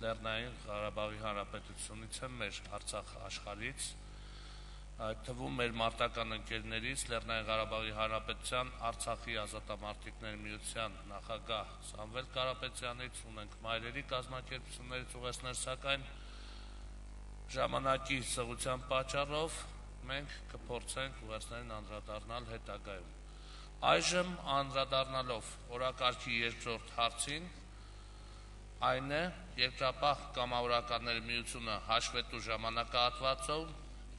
Լեռնային Ղարաբաղի Հանրապետությունից եմ, մեր Արցախ աշխարհից, այդ թվում մեր մարտական ընկերներից Լեռնային Ղարաբաղի Հանրապետության Արցախի ազատամարտիկների միության նախագահ Սամվել Կարապետյանից ունենք մայրերի կազմակերպություններից ուղերձներ, սակայն ժամանակի սղության պատճառով մենք կփորձենք ուղերձներին անդրադառնալ հետագայում։ Այժմ անդրադառնալով օրակարգի երկրորդ հարցին, այն է երկրապահ կամավորականների միությունը հաշվետու ժամանակահատվածով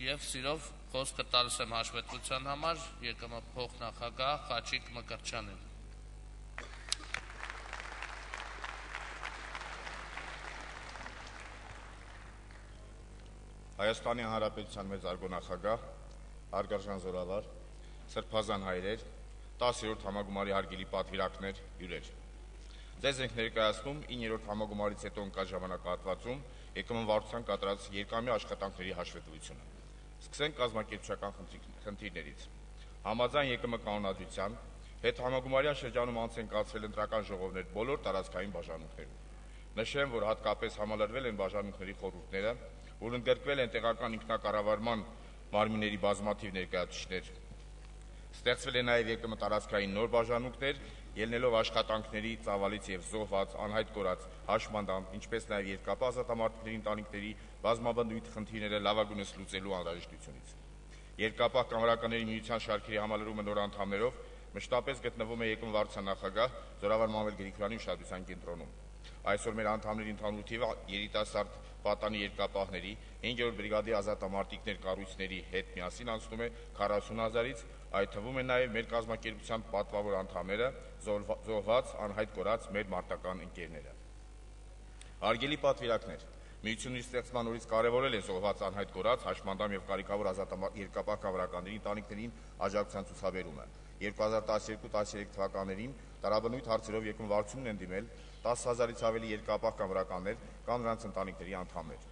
եւ սիրով խոսքը տալիս եմ հաշվետվության համար ԵԿՄ փոխնախագահ Խաչիկ Մկրտչյանին։ Հայաստանի Հանրապետության մեծ արգոնախագահ, հարգարժան զորավար, սրբազան հայրեր, 10-րդ համագումարի հարգելի պատվիրակներ, հյուրեր։ Ձեզ ենք ներկայացնում 9-րդ համագումարից հետո ընկած ժամանակահատվածում ԵԿՄ վարչության կատարած երկամյա աշխատանքների հաշվետվությունը։ Սկսենք կազմակերպչական խնդիրներից։ Համաձայն ԵԿՄ կանոնադրության, հետհամագումարյան շրջանում անց են կացվել ընտրական ժողովներ բոլոր տարածքային բաժանմունքներում։ Նշեմ, որ հատկապես համալրվել են բաժանմունքների խորհուրդները, որ ընդգրկվել են տեղական ինքնակառավարման մարմինների բազմաթիվ ներկայացուցիչներ։ Ստեղծվել է նաև ԵԿՄ տարածքային նոր բաժանմունքներ, ելնելով աշխատանքների ծավալից եւ զոհված, անհայտ կորած, հաշմանդամ, ինչպես նաև երկապահ ազատամարտիկների ընտանիքների բազմաբնույթ խնդիրները լավագույնս լուծելու անհրաժեշտությունից։ Երկապահ կամավորականների միության շարքերի համալրումը նոր անդամներով մշտապես գտնվում է ԵԿՄ վարչության նախագահ Զորավար Մանվել Գրիգորյանի ուշադրության կենտրոնում։ Այսօր մեր անդամների ընդհանուր թիվը երիտասարդ պատանի երկապահների 5-րդ բրիգադի ազատամարտիկներ կառույցների հետ միասին անցնում է 40,000-ից, այդ թվում են նաև մեր կազմակերպության պատվավոր անդամները, զոհված, անհայտ կորած մեր մարտական ընկերները։ Հարգելի պատվիրակներ, միությունի ստեղծման օրից կարևորել է զոհված, անհայտ կորած, հաշմանդամ եւ կարիքավոր երկապահ կամավորականների ընտանիքներին աջակցության ցուցաբերումը։ 2012-13 թվականներին տարաբնույթ հարցերով ԵԿՄ վարչությունն են դիմել 10,000-ից ավելի երկապահ կամավորականներ կամ նրանց ընտանիքների անդամներ։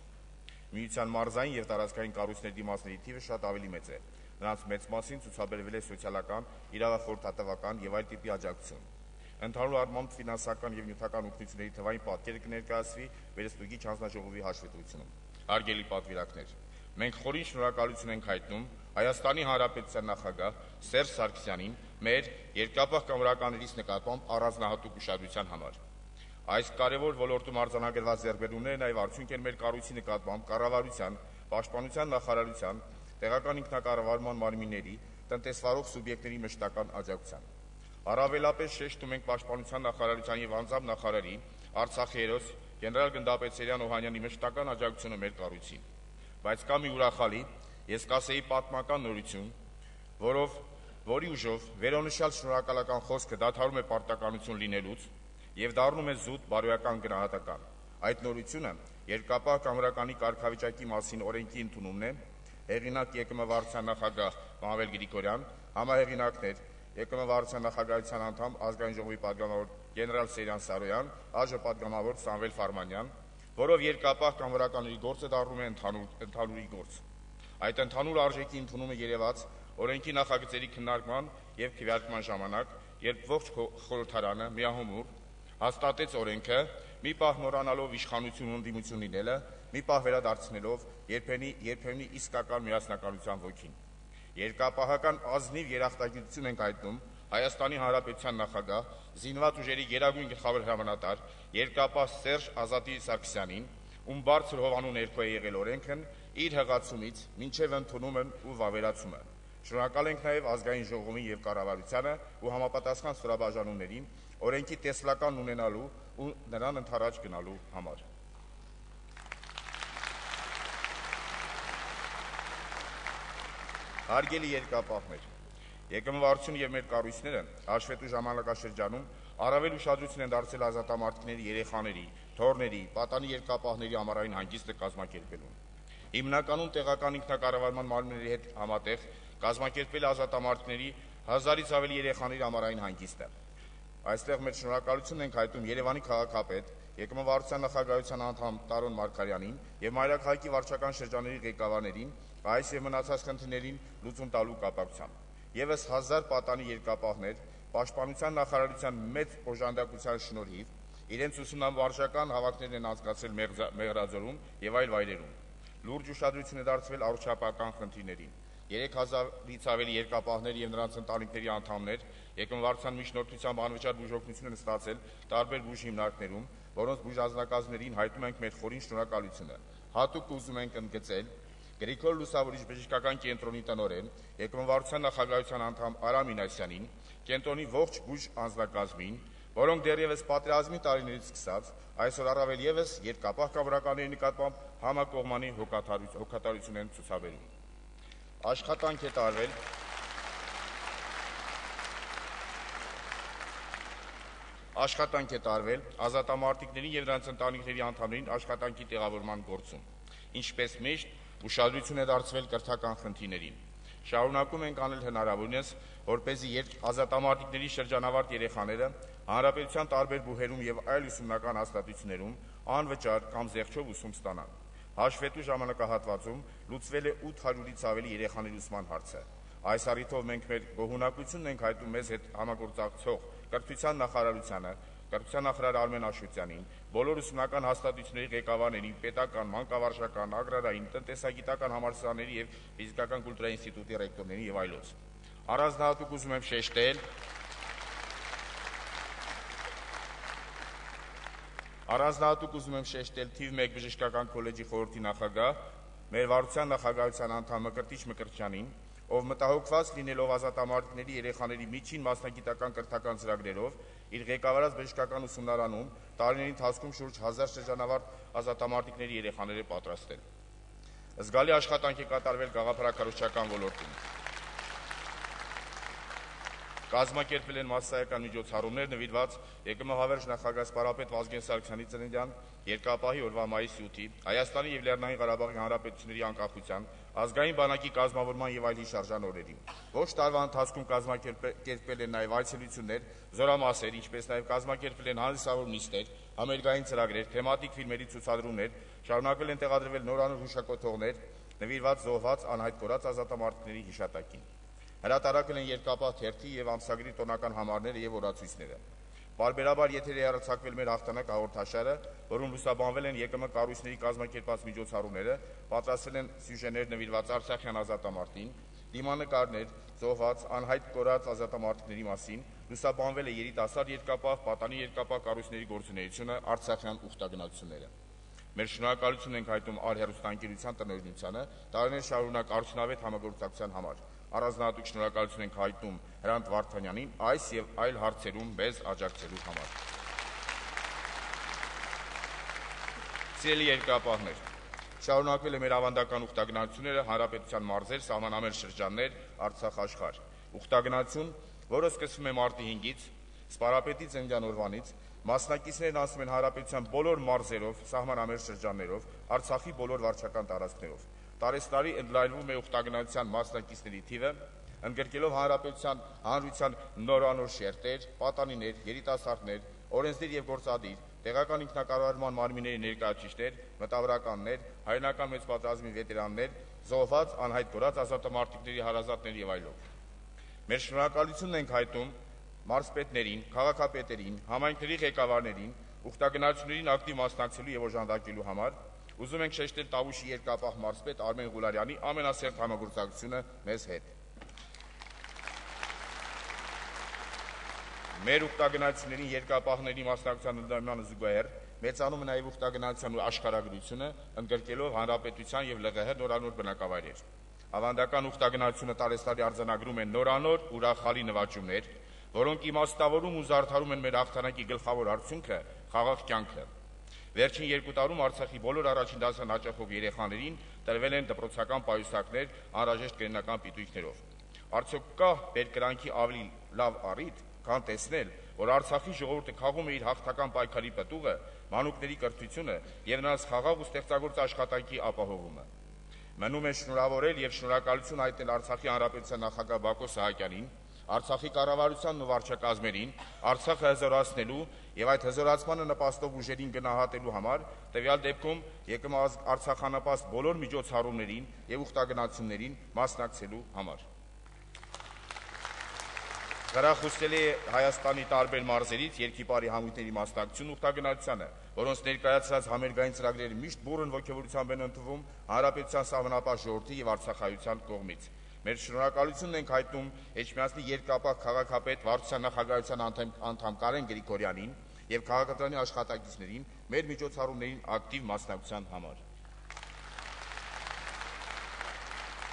Միության մարզային եւ տարածքային կառույցների դիմացների թիվը շատ ավելի մեծ է։ Նրանց մեծ մասին ցուցաբերվել է սոցիալական, իրավախորհրդատվական եւ այլ տիպի աջակցություն։ Ընդհանուր առմամբ ֆինանսական եւ նյութական օգնությունների թվային պատկերը կներկայացվի վերստուգիչ հանձնաժողովի հաշվետվությունում։ Հարգելի պատվիրակներ, մենք խորին շնորհակալություն ենք հայտնում Հայաստանի Հանրապետության նախագահ Սերժ Սարգսյանին մեր երկապահ կամավորականներից նկատմամբ առանձնահատուկ ուշադրության համար։ Այս կարևոր ոլորտում արձանագրված ձեռքբերումները նաև արդյունք են մեր կառույցի նկատմամբ կառավարության, պաշտպանության նախարարության, տեղական ինքնակառավարման մարմինների, տնտեսվարող սուբյեկտների մշտական աջակցության։ Առավելապես շեշտում ենք պաշտպանության նախարարության եւ անձամբ նախարարի Արցախի հերոս գեներալ գնդապետ Սերյան Օհանյանի մշտական աջակցությունը մեր կառույցին։ Բայց կա մի ուրախալի, ես կասեի պատմական նորություն, որի ուժով վերոնշյալ շնորհակալական խոսքը դադարում է պարտականություն լինելուց եւ դառնում է զուտ բարոյական գնահատական։ Այդ նորությունը երկապահ կամավորականի կարգավիճակի մասին օրենքի ընդունումն է, հեղինակ ԵԿՄ վարչության նախագահ Մանվել Գրիգորյան, համահեղինակներ ԵԿՄ վարչության նախագահության անդամ ազգային ժողովի պատգամավոր գեներալ Սերյան Սարոյան, ԱԺ պատգամավոր Սամվել Ֆարմանյան, որով երկապահ կամավորականների գործը դառնում է ընդհանուրի գործ։ Այդ ընդհանուր արժեքի ընդունումը երևաց օրենքի նախագծերի քննարկման եւ քվեարկման ժամանակ, երբ ողջ խորհրդարանը միահամուռ հաստատեց օրենքը, մի պահ մոռանալով իշխանություն ու ընդդիմություն լինելը, մի պահ վերադարձնելով երբեմնի իսկական միասնականության ոգին։ Երկապահական ազնիվ երախտագիտություն ենք հայտնում Հայաստանի Հանրապետության նախագահ, զինված ուժերի գերագույն գլխավոր հրամանատար, երկապահ Սերժ Ազատի Սարգսյանին, ում բարձր հովանու ներքո է եղել օրենքն իր հղացումից մինչև ընդունումն ու վավերացումը։ Շնորհակալ ենք նաև ազգային ժողովին եւ կառավարությանը ու համապատասխան ստորաբաժանումներին օրենքի տեսլականն ունենալու ու նրան ընդառաջ գնալու համար։ Հարգելի երկապահներ, ԵԿՄ վարչությունը եւ մեր կառույցները հաշվետու ժամանակաշրջանում առավել ուշադրություն են դարձրել ազատամարտիկների երեխաների, թոռների, պատանի երկապահների ամառային հանգիստը կազմակերպելուն։ Հիմնականում տեղական ինքնակառավարման մարմինների հետ համատեղ կազմակերպվել է ազատամարտիկների 1000-ից ավելի երեխաների ամառային հանգիստը։ Այստեղ մեր շնորհակալությունն ենք հայտնում Երևանի քաղաքապետ, ԵԿՄ վարչության նախագահության անդամ Տարոն Մարգարյանին եւ Մայրաքաղաքի վարչական շրջանների ղեկավարներին այս եւ մնացած խնդիրներին լուծում տալու կապակցությամբ։ Եվս 1000 պատանի երկապահներ պաշտպանության նախարարության մեծ օժանդակության շնորհիվ Իրենց ուսումնավարժական հավաքներն են անցկացրել Մեղրաձորում եւ այլ վայրերում։ Լուրջ ուշադրություն է դարձվել առողջապահական խնդիրներին։ 3000-ից ավելի երկրապահներ եւ նրանց ընտանիքների անդամներ եկամվարձան միջնորդությամբ անվճար բուժօգնություն են ստացել տարբեր բուժ հիմնարկներում, որոնց բուժազնագազմերին հայտնում ենք մեր խորին շնորհակալությունը։ Հատուկ ուզում ենք ընդգծել Գրիգոր Լուսավորիչ բժշկական կենտրոնի տնօրեն, եկամվարձության նախագահության անդամ Արամ Մինասյանին, կենտրոնի ողջ բուժ անձնակազմին, որոնք դեռևս պատերազմի տարիներից սկսած այսօր առավել եւս երկապահ կամավորականների նկատմամբ համակողմանի հոգատարություն են ցուցաբերում։ Աշխատանք է տարվել ազատամարտիկների եւ նրանց ընտանիքների անդամներին աշխատանքի տեղավորման գործում, ինչպես միշտ ուշադրություն է դարձվել կրթական խնդիրներին։ Շարունակում ենք անել հնարավորինս, որպեսզի ազատամարտիկների շրջանավարտ երեխաները հանրապետության տարբեր բուհերում եւ այլ ուսումնական հաստատություններում անվճար կամ զեղչով ուսում ստանան։ Հաշվետու ժամանակահատվածում լուծվել է 800-ից ավելի երեխաների ուսման հարցը։ Այս առիթով մենք մեր գոհունակությունն ենք հայտնում մեզ հետ համագործակցող կրթության նախարարությանը, կրթության նախարար Արմեն Աշոտյանին, բոլոր ուսումնական հաստատությունների ղեկավարներին, պետական, մանկավարժական, ագրարային, տնտեսագիտական համալսարանների եւ ֆիզիկական կուլտուրայի ինստիտուտի ռեկտորներին եւ այլոց։ Առանձնահատուկ ուզում եմ շեշտել թիվ 1 բժշկական քոլեջի խորհրդի նախագահ, մեր վարչության նախագահության անդամ Մկրտիչ Մկրտչյանին, ով մտահոգված լինելով ազատամարտիկների երեխաների միջին մասնագիտական կրթական ծրագրերով, իր ղեկավարած բժշկական ուսումնարանում տարիների ընթացքում շուրջ 1000 շրջանավարտ ազատամարտիկների երեխաներ է պատրաստել։ Զգալի աշխատանք է կատարվել գաղափարակառուցչական ոլորտում։ Կազմակերպվել են մասսայական միջոցառումներ նվիրված ԵԿՄ հավերժ նախագահ սպարապետ Վազգեն Սարգսյանի ծննդյան, Երկրապահի օրվա մայիսի 8-ի, Հայաստանի եւ Լեռնային Ղարաբաղի Հանրապետությունների անկախության, ազգային բանակի կազմավորման եւ այլ հիշարժան օրերին։ Ոչ տարվա ընթացքում կազմակերպել են նաեւ այցելություններ, զորամասեր, ինչպես նաեւ կազմակերպվել են հանրիսավոր նիստեր, համերգային ծրագրեր, թեմատիկ ֆիլմերի ցուցադրումներ, շարունակվել են տեղադրվել նորանոր հուշակոթողներ, նվիրված զոհված անհայտ կորած ազատամարտիկների հիշատակին։ Հրատարակել են երկապահ թերթի եւ ամսագրի տոնական համարները եւ օրացույցները։ Բարբերաբար եթեր է հեռացակվել մեր հաղթանակ հաղորդաշարը, որում լուսաբանվել են ԵԿՄ կառույցների կազմակերպած միջոցառումները, պատրաստվել են սյուժեներ նվիրված արցախյան ազատամարտին, դիմանկարներ, զոհված, անհայտ կորած ազատամարտիկների մասին, լուսաբանվել է երիտասարդ երկապահ, պատանի երկապահ կառույցների գործունեությունը, արցախյան ուխտագնացությունները։ Մեր շնորհակալություն ենք հայտնում արհերոստանգերության տնօրինությանը տարիներ շարունակ արդյունավետ համագործակցության համար։ Առանձնահատուկ շնորհակալություն ենք հայտնում Հրանտ Վարդանյանին այս եւ այլ հարցերում մեզ աջակցելու համար։ Սիրելի երկրապահներ, շարունակվել է մեր ավանդական ուխտագնացությունները հանրապետության մարզեր, սահմանամերձ շրջաններ, Արցախ աշխարհ։ Ուխտագնացություն, որը սկսվում է մարտի 5-ից, սպարապետի ծննդյան օրվանից, մասնակիցներն անցնում են հանրապետության բոլոր մարզերով, սահմանամերձ շրջաններով, Արցախի բոլոր վարչական տարածքներով։ Տարեստարի ընդլայնվում է ուխտագնացության մասնակիցների թիվը, ընդգրկելով հանրության նորանոր շերտեր, պատանիներ, երիտասարդներ, օրենսդիր եւ գործադիր, տեղական ինքնակառավարման մարմինների ներկայացուցիչներ, մտավորականներ, հայրենական մեծ պատերազմի վետերաններ, զոհված, անհայտ կորած ազատամարտիկների հարազատներ եւ այլոք։ Մեր շնորհակալությունն ենք հայտնում մարզպետներին, քաղաքապետերին, համայնքների ղեկավարներին, ուխտագնացություններին ակտիվ մասնակցելու եւ օժանդակելու համար։ Ուզում ենք շեշտել Տավուշի երկրապահ մարզպետ Արմեն Ղուլարյանի ամենասերտ համագործակցությունը մեզ հետ։ Մեր ուխտագնացություններին երկրապահների մասնակցության ընդլայնմանը զուգահեռ մեծանում է նաև ուխտագնացության աշխարհագրությունը, ընդգրկելով հանրապետության եւ ԼՂՀ նորանոր բնակավայրեր։ Ավանդական ուխտագնացությունը տարեստարի արձանագրում է նորանոր ուրախալի նվաճումներ, որոնք իմաստավորում ու զարդարում են մեր հաղթանակի գլխավոր արդյունքը՝ խաղաղ կյանքը։ Վերջին 2 տարում Արցախի բոլոր առաջին դասան հաճախող երեխաներին տրվել են դպրոցական պայուսակներ անհրաժեշտ կրոնական պիտույքներով։ Արդյոք կա բերկրանքի ավելի լավ առիթ, քան տեսնել, որ Արցախի ժողովուրդը քաղում է իր հաղթական պայքարի պտուղը, մանուկների կրթությունը եւ նրանց խաղաղ ու ստեղծագործ աշխատանքի ապահովումը։ Մնում է շնորհավորել եւ շնորհակալություն հայտնել Արցախի հանրապետության նախագահ Բակո Սահակյանին, Արցախի կառավարությանն ու վարչակազմերին, Արցախը հզորացնելու եւ այդ հզորացմանը նպաստող ուժերին գնահատելու համար, տվյալ դեպքում ԵԿՄ Արցախանպաստ բոլոր միջոցառումներին եւ ուխտագնացություններին մասնակցելու համար։ Խրախուսել է Հայաստանի տարբեր մարզերից երկիպարի համույթների մասնակցություն ուխտագնացությանը, որոնց ներկայացրած համերգային ծրագրերը միշտ բուռն ոգևորությամբ են ընդունվում Հանրապետության Սահմանապահ ժողովրդի եւ Արցախայության կողմից։ Մեր շնորհակալությունն ենք հայտնում Էջմիածնի երկրապահ քաղաքապետ Վարչության նախագահության անդամ Կարեն Գրիգորյանին եւ քաղաքապետարանի աշխատակիցներին մեր միջոցառումներին ակտիվ մասնակցության համար։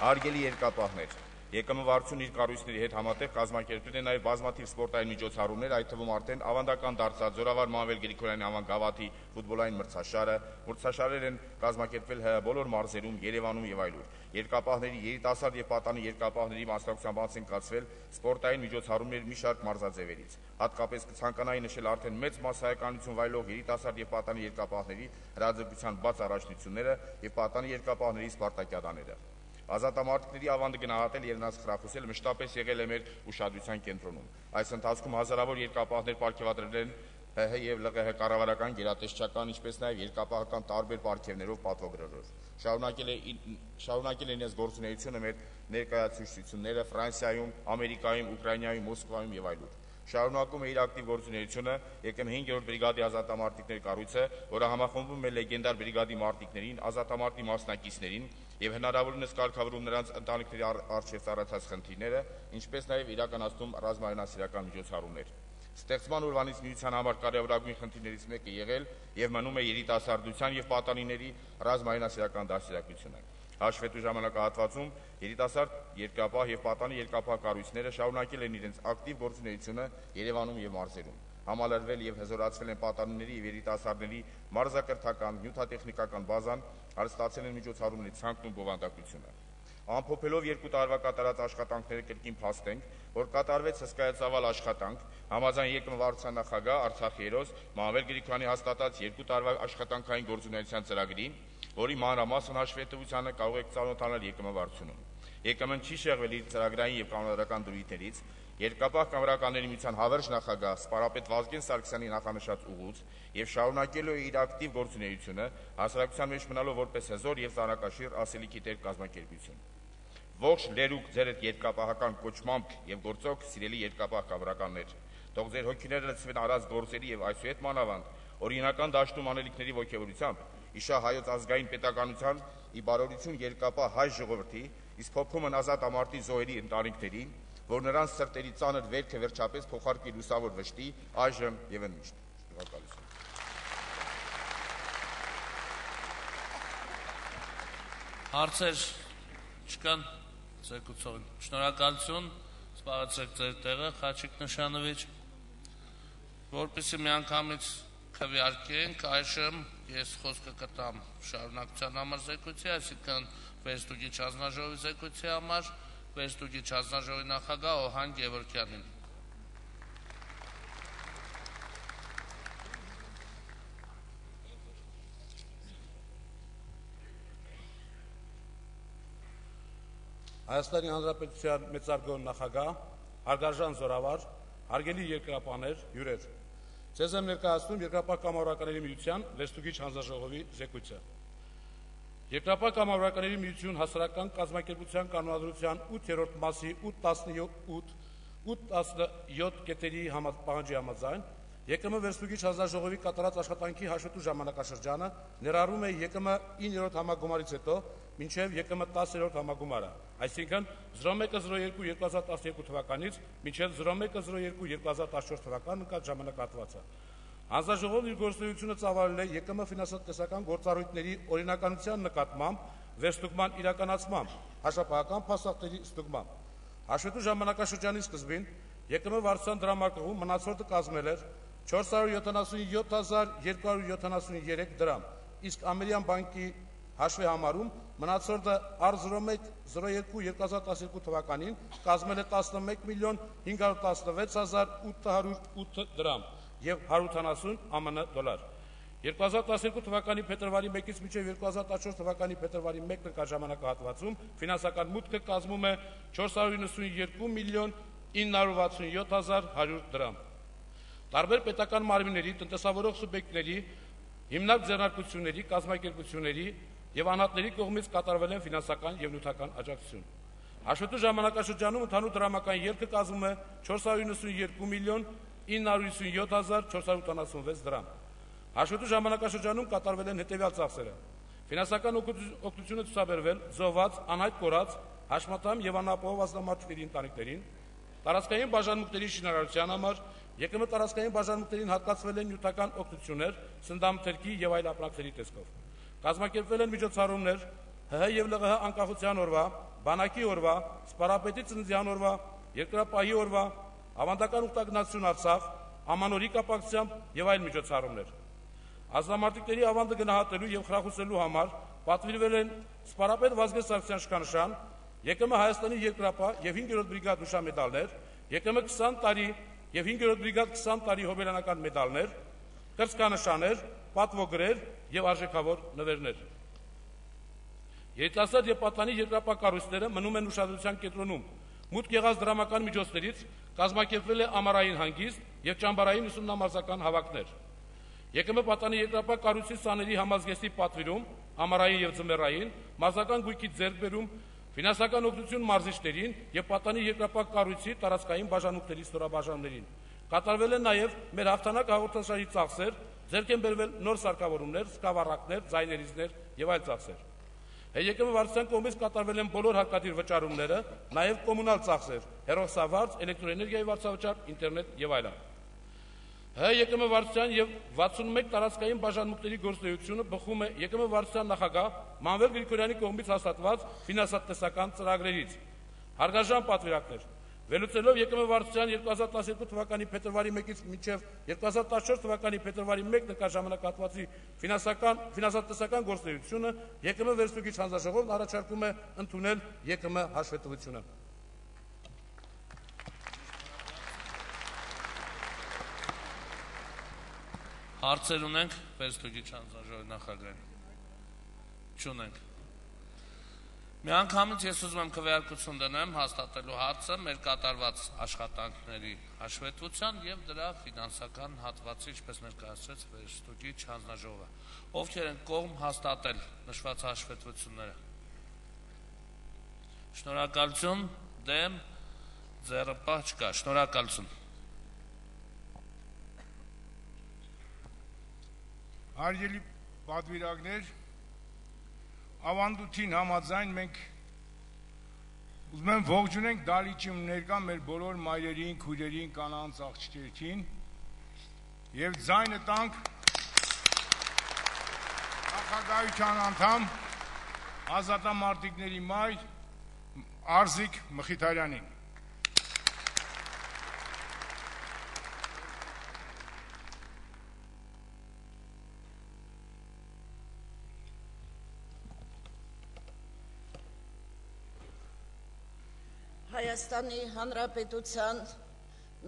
Հարգելի երկրապահներ, ԵԿՄ վարչությունն իր կառույցների հետ համատեղ կազմակերպել է նաև բազմաթիվ սպորտային միջոցառումներ, այդ թվում արդեն ավանդական դարձած Զորավար Մանվել Գրիգորյանի անվան գավաթի ֆուտբոլային մրցաշարը, մրցաշարեր են կազմակերպվել ՀՀ բոլոր մարզերում, Երևանում եւ այլուր։ Երկրապահների, երիտասարդ եւ պատանի երկրապահների մասնակցությամբ են կացվել սպորտային միջոցառումներ մի շարք մարզաձևերից։ Հատկապես կցանկանայի նշել արդեն մեծ մասսայականություն վայելող երիտասարդ եւ պատանի երկրապահների հրաձգության բաց առաջնությունները եւ պատանի երկրապահների սպարտակիադաները։ Ազատամարտիկների ավանդը գնահատել եւ նրանց խրախուսել մշտապես եղել է մեր ուշադրության կենտրոնում։ Այս ընթացքում հազարավոր երկրապահներ պարգևատրվել են ՀՀ եւ ԼՂՀ կառավարական, գերատեսչական, ինչպես նաեւ երկրապահական տարբեր պարգևներով պատվոգրերով։ Շարունակել են իրենց գործունեությունը մեր ներկայացուցիչները Ֆրանսիայում, Ամերիկայում, Ուկրաինայում, Մոսկվայում եւ այլուր։ Շարունակում է իր ակտիվ գործունեությունը ԵԿՄ 5-րդ բրիգադի ազատամարտիկների կառույցը, որը համախմբում է լեգենդար բրիգադի մարտիկներին, ազատամարտի մասնակիցներին եւ հնարավորինս կարգավորում նրանց ընտանիքների առջեւ ծառացած խնդիրները, ինչպես նաեւ իրականացնում ռազմաայնասիրական միջոցառումներ։ Ստեղծման օրվանից միության համար կարևորագույն խնդիրներից մեկը եղել եւ մնում է երիտասարդության եւ պատանիների ռազմաայնասիրական դաստիարակությունը։ Հաշվետու ժամանակահատվածում երիտասարդ երկրապահ եւ պատանի երկրապահ կառույցները շարունակել են իրենց ակտիվ գործունեությունը Երևանում եւ մարզերում։ Համալրվել եւ հզորացվել են պատանիների եւ երիտասարդների մարզակրթական, նյութատեխնիկական բազան, հարստացել են միջոցառումների ցանկն ու բովանդակությունը։ Ամփոփելով 2 տարվա կատարած աշխատանքները կրկին փաստենք, որ կատարվեց հսկայածավալ աշխատանք, համաձայն ԵԿՄ վարչության նախագահ Արցախի հերոս Մանվել Գրիգորյանի հաստատած 2 տարվա աշխատանքային գործունեության ծրագրի, որի մանրամասն հաշվետվությանը կարող եք ծանոթանալ ԵԿՄ վարչությունում։ ԵԿՄ-ն չի շեղվել իր ծրագրային եւ կանոնադրական դրույթներից, Երկրապահ կամերականների միության հավերժ նախագահ Սպարապետ Վազգեն Սարգսյանի նախանշած ուղուց եւ շարունակելու է իր ակտիվ գործունեությունը հասարակության մեջ մնալով որպես հզոր եւ ծանրակաշիռ ասելիքի տեր կազմակերպություն։ Ողջ լերուկ ձեր երկրապահական կոչմամբ եւ գործող սիրելի երկրապահ կամերականներ, թող ձեր հոգիները լցվեն արած գործերի եւ այսուհետ մանավանդ օրինական դաշտում անելիքների ոգևորությամբ իշա հայոց ազգային պետականության ի բարօրություն երկրապահ հայ ժողովրդի, իսկ փոփոխումն ազատամարտի զոհերի ընտանիքների, որ նրանց սրտերի ծանր վերքը վերջապես փոխարկի լուսավոր վշտի այժմ եւ ընդմիշտ։ Շնորհակալություն։ Հարցեր չկան, ցեկուցողին։ Շնորհակալություն, սպասեք ձեր տեղը, Խաչիկ Նշանովիչ։ Որպեսզի միանգամից քվեարկենք, այժմ ես խոսքը կտամ շարունակության համար զեկույցի, այսինքն վերստուգիչ հանձնաժողովի զեկույցի համար վերստուգիչ հանձնաժողովի նախագահ Օհան Գևորգյանին։ Հայաստանի Հանրապետության մեծարգոն նախագահ, հարգարժան զորավար, հարգելի երկրապահներ, հյուրեր։ Ձեզ եմ ներկայացնում Երկրապահ կամավորականների միության վերստուգիչ հանձնաժողովի զեկույցը։ Երկրապահ կամավորականների միություն հասարակական կազմակերպության կանոնադրության 8-րդ մասի 8-17 կետերի պահանջի համաձայն ԵԿՄ վերստուգիչ հանձնաժողովի կատարած աշխատանքի հաշվետու ժամանակաշրջանը ներառում է ԵԿՄ 9-րդ համագումարից հետո մինչև ԵԿՄ 10-րդ համագումարը, այսինքն 01/02/2012 թվականից մինչև 01/02/2014 թվական ընկած ժամանակահատվածը։ Հանձնաժողովն իր գործունեությունը ծավալել է ԵԿՄ ֆինանսական գործառույթների օրինականության նկատմամբ վերստուգման իրականացմամբ, հաշվապահական փաստաթղթերի ստուգմամբ։ Հաշվետու ժամանակաշրջանի սկզբին ԵԿՄ վարչության դրամարկղում մնացորդը կազմել էր 477,273 դրամ, իսկ Ամերիկյան բանկի հաշվի համարում մնացորդը առ 01/02/2012 թվականին կազմել է 11,516,808 դրամ և 180 ԱՄՆ դոլար։ 2012 թվականի փետրվարի 1-ից մինչև 2014 թվականի փետրվարի 1 ընկած ժամանակահատվածում ֆինանսական մուտքը կազմում է 492,967,100 դրամ։ Տարբեր պետական մարմինների, տնտեսավորող սուբյեկտների, հիմնարկ ձեռնարկությունների, կազմակերպությունների և անհատների կողմից կատարվել են ֆինանսական և նյութական աջակցություն։ Հաշվետու ժամանակաշրջանում ընդհանուր դրամական ելքը կազմում է 492 միլիոն 957,476 դրամ։ Հաշվետու ժամանակաշրջանում կատարվել են հետևյալ ծախսերը. ֆինանսական օգնությունը ցուցաբերվել զոհված, անհայտ կորած, հաշմանդամ եւ անապահով ազգամարտիկների ընտանիքներին, տարածքային բաժանմունքների շինարարության համար, ԵԿՄ տարածքային բաժանմունքներին հատկացվել են նյութական օգնություններ, սննդամթերքի եւ այլ ապրանքների տեսքով։ Կազմակերպվել են միջոցառումներ ՀՀ եւ ԼՂՀ անկախության օրվա, բանակի օրվա, սպարապետի ծննդյան օրվա, երկրապահի օրվա, ավանդական ուխտագնացություն Արցախ, ամանորի կապակցությամբ եւ այլ միջոցառումներ։ Ազգամարտիկների ավանդը գնահատելու եւ խրախուսելու համար պատվիրվել են սպարապետ Վազգեն Սարգսյան շքանշան, ԵԿՄ Հայաստանի երկրապահ եւ 5-րդ բրիգադ հուշամեդալներ, ԵԿՄ 20 տարի եւ 5-րդ բրիգադ 20 տարի հոբելյանական մեդալներ, կրծքանշաններ, պատվոգրեր եւ արժեքավոր նվերներ։ Երիտասարդ եւ պատանի երկրապահ կառույցները մնում են ուշադրության կենտրոնում։ Մուտք եղած դրամական միջոցներից կազմակերպվել է ամառային հանգիստ եւ ճամբարային ուսումնամարզական հավաքներ։ ԵԿՄ պատանի երկրապահ կառույցի սաների համազգեստի պատվիրում, ամառային եւ ձմեռային, մարզական գույքի ձեռքբերում, ֆինանսական օգնություն մարզիչներին եւ պատանի երկրապահ կառույցի տարածքային բաժանմունքների ստորաբաժանումներին։ Կատարվել են նաեւ մեր հաղթանակ հաղորդաշարի ծախսեր, ձեռք են բերվել նոր սարքավորումներ, սկավառակներ, ձայներիզներ եւ այլ ծախսեր։ ԵԿՄ վարչության կողմից կատարվել են բոլոր հարկադիր վճարումները, նաեւ կոմունալ ծախսեր, հեռախոսավարձ, էլեկտրոէներգիայի վարձավճար, ինտերնետ եւ այլն։ ԵԿՄ վարչության եւ 61 տարածքային բաժանմունքների գործունեությունը բխում է ԵԿՄ վարչության նախագահ Մանվել Գրիգորյանի կողմից հաստատված ֆինանսատնտեսական ծրագրերից։ Հարգարժան պատվիրակներ, վերլուծելով ԵԿՄ վարչության 2012 թվականի փետրվարի 1-ից մինչև 2014 թվականի փետրվարի 1 նկարժամանակահատվածի ֆինանսատնտեսական գործունեությունը, ԵԿՄ վերստուգիչ հանձնաժողովն առաջարկում է ընդունել ԵԿՄ հաշվետվությունը։ Հարցեր ունենք վերստուգիչ հանձնաժողովի նախագահին։ Չունենք։ Միանգամից ես ուզում եմ քվեարկություն դնեմ հաստատելու հարցը մեր կատարված աշխատանքների հաշվետվության եւ դրա ֆինանսական հատվածի, ինչպես ներկայացրեց վերստուգիչ հանձնաժողովը։ Ովքեր են կողմ հաստատել նշված հաշվետվությունները։ Շնորհակալություն, դեմ, ձեռը պահ չկա։ Շնորհակալություն։ Հարգելի պատվիրակներ, ավանդույթին համաձայն մենք ուզում եմ ողջունենք դալիճում ներկա մեր բոլոր մայրերին, քույրերին, կանանց, աղջիկներին եւ ձայնը տանք նախագահության անդամ ազատամարտիկների մայր Արզիկ Մխիթարյանին։ Հայաստանի Հանրապետության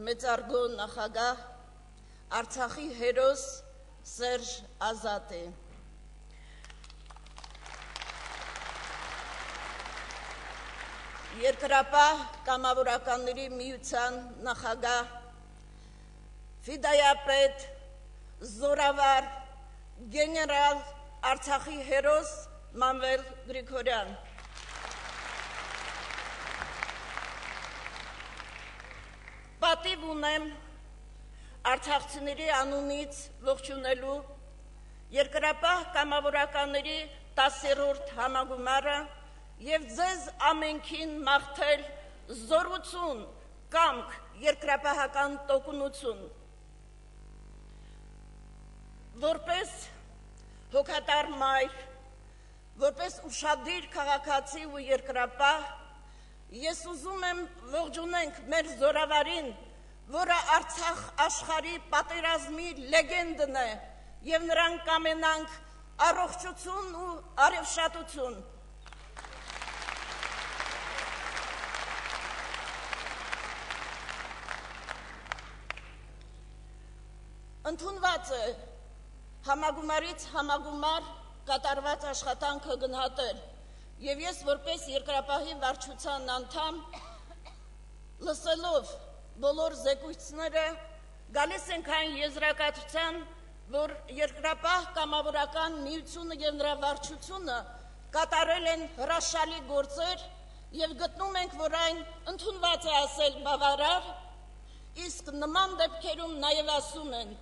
մեծարգո նախագահ Արցախի հերոս Սերժ Ազատի։ Երկրապահ կամավորականների միության նախագահ Ֆիդայապետ Զորավար գեներալ Արցախի հերոս Մանվել Գրիգորյան։ Պատիվ ունեմ արցախցիների անունից ողջունելու երկրապահ կամավորականների 10-րդ համագումարը եւ ձեզ ամենքին մաղթել զորություն, կամք, երկրապահական տոկունություն։ Որպես հոգատար մայր, որպես ուշադիր քաղաքացի ու երկրապահ, ես ուզում եմ ողջունենք մեր զորավարին, որը Արցախ աշխարհի պատերազմի լեգենդն է, եւ նրան կամենանք առողջություն ու արևշատություն։ Ընդունված է համագումարից համագումար կատարված աշխատանքը գնահատել, եւ ես որպես երկրապահի վարչության անդամ, լսելով բոլոր զեկույցները, գալիս ենք այն եզրակացության, որ երկրապահ կամավորական միությունը եւ նրա վարչությունը կատարել են հրաշալի գործեր եւ գտնում ենք, որ այն ընդունված է ասել բավարար, իսկ նման դեպքերում նաեւ ասում են,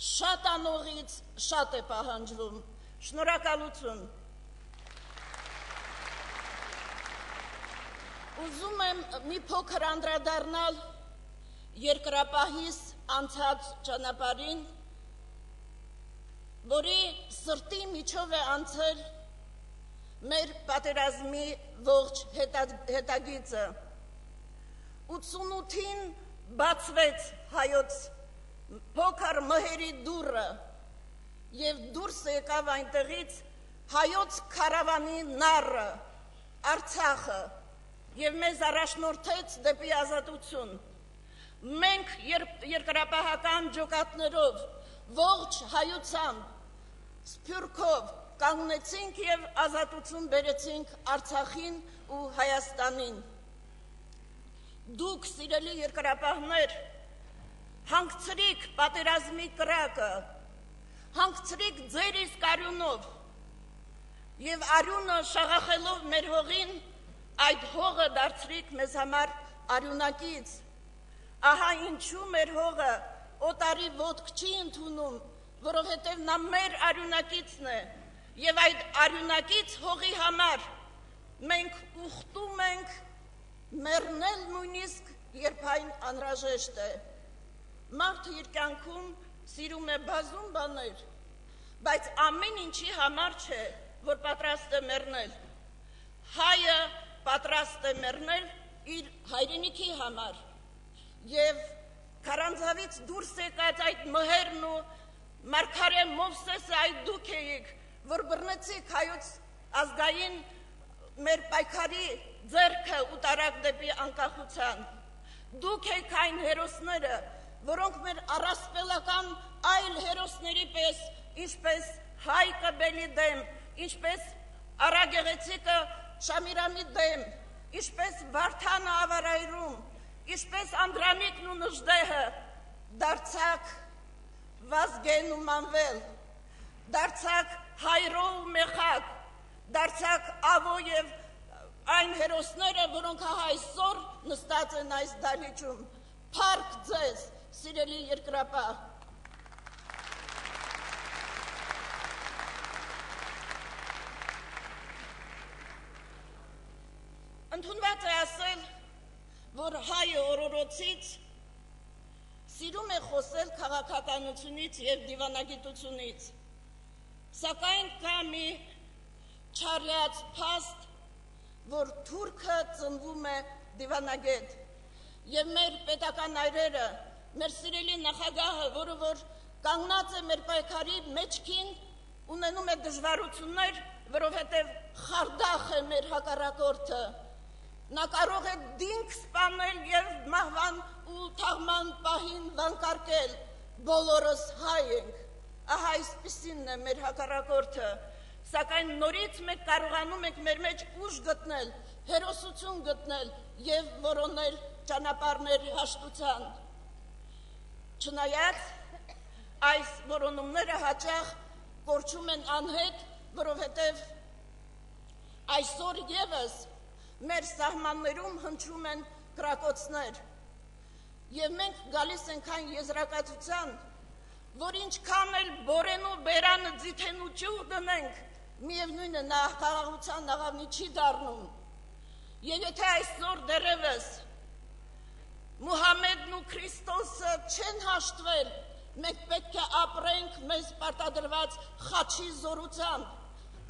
շատ անողից շատ է պահանջվում։ Շնորհակալություն։ Ուզում եմ մի փոքր անդրադառնալ երկրապահիս անցած ճանապարհին, որի սրտի միջով է անցել մեր պատերազմի ողջ հետագիծը։ 88-ին բացվեց հայոց փոքր մհերի դուռը եւ դուրս եկավ այնտեղից հայոց քարավանի նառը, Արցախը, եւ մեզ առաջնորդեց դեպի ազատություն։ Մենք երկրապահական ջոկատներով, ողջ հայությամբ, սփյուռքով կանգնեցինք եւ ազատություն բերեցինք Արցախին ու Հայաստանին։ Դուք, սիրելի երկրապահներ, հանգցրիք պատերազմի կրակը, հանգցրիք ձեր իսկ արյունով եւ արյունը շաղախելով մեր հողին, այդ հողը դարձրիք մեզ համար արյունակից։ Ահա ինչու մեր հողը օտարի ոտք չի ընդունում, որովհետև նա մեր արյունակիցն է, եւ այդ արյունակից հողի համար մենք ուխտում ենք մեռնել նույնիսկ, երբ այն անհրաժեշտ է։ Մարդը իր կյանքում սիրում է բազում բաներ, բայց ամեն ինչի համար չէ, որ պատրաստ է մեռնել։ Հայը պատրաստ է մեռնել իր հայրենիքի համար, եւ քարանձավից դուրս եկած այդ մհերն ու Մարգարե Մովսեսը այդ դուք էիք, որ բռնեցիք հայոց ազգային մեր պայքարի ձեռքը ու տարաք դեպի անկախության։ Դուք եք այն հերոսները, որոնք մեր առասպելական այլ հերոսների պես, ինչպես Հայկը Բելիդեմ, ինչպես Արագեղեցիկը Շամիրամի դեմ, ինչպես Վարդանը Ավարայրում, ինչպես Անդրանիկն ու Նժդեհը, դարձակ Վազգեն ու Մանվել, դարձակ Հայրո ու Մեխակ, դարձակ Ավո եւ այն հերոսները, որոնք այսօր նստած են այս դահլիճում։ Փառք ձեզ, սիրելի երկրապահ։ Ընդունված է ասել, որ հայը օրորոցից սիրում է խոսել քաղաքականությունից եւ դիվանագիտությունից, սակայն կա մի չարյաց փաստ, որ թուրքը ծնվում է դիվանագետ, եւ մեր պետական այրերը, մեր սիրելի նախագահը, որը որ կանգնած է մեր պայքարի մեջքին, ունենում է դժվարություններ, որովհետեւ խարդախ է մեր հակառակորդը։ Նա կարող է դինք սպանել եւ մահվան ու թաղման պահին վանկարկել, բոլորս հայ ենք, ահա այսպիսինն է մեր հակառակորդը, սակայն նորից մենք կարողանում ենք մեր մեջ ուժ գտնել, հերոսություն գտնել եւ որոնել ճանապարհներ հաշտության։ Չնայած այս որոնումները հաճախ կորչում են անհետ, որովհետեւ այսօր եւս մեր սահմաններում հնչում են կրակոցներ, եւ մենք գալիս ենք այն եզրակացության, որ ինչքան էլ բորենու բերանը ձիթենու ճյուղ դնենք, միևնույն է նա խաղաղության աղավնի չի դառնում։ Եվ եթե այսօր դեռևս Մուհամեդն ու Քրիստոսը չեն հաշտվել, մենք պետք է ապրենք մեզ պարտադրված խաչի զորությամբ,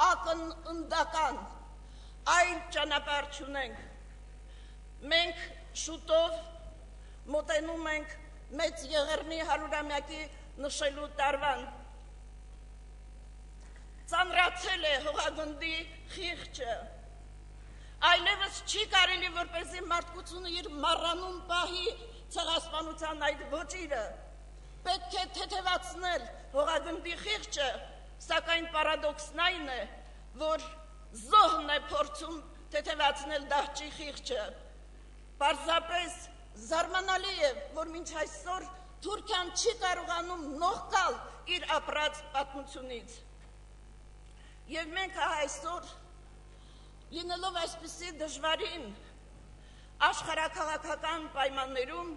ակնընդական, այլ ճանապարհ չունենք։ Մենք շուտով մոտենում ենք մեծ Եղեռնի 100-ամյակի նշելու տարվան։ Ծանրացել է հողագնդի խիղճը։ Այլևս չի կարելի, որպեսզի մարդկությունը իր մառանում պահի ցեղասպանության այդ ոճիրը։ Պետք է թեթևացնել հողագնդի խիղճը, սակայն պարադոքսն այն է, որ զոհն է փորձում թեթևացնել դահճի խիղճը։ Պարզապես զարմանալի է, որ մինչ այսօր Թուրքիան չի կարողանում նող գալ իր ապրած պատմությունից։ Եվ մենք այսօր Լինելով այսպիսի դժվարին աշխարհաքաղաքական պայմաններում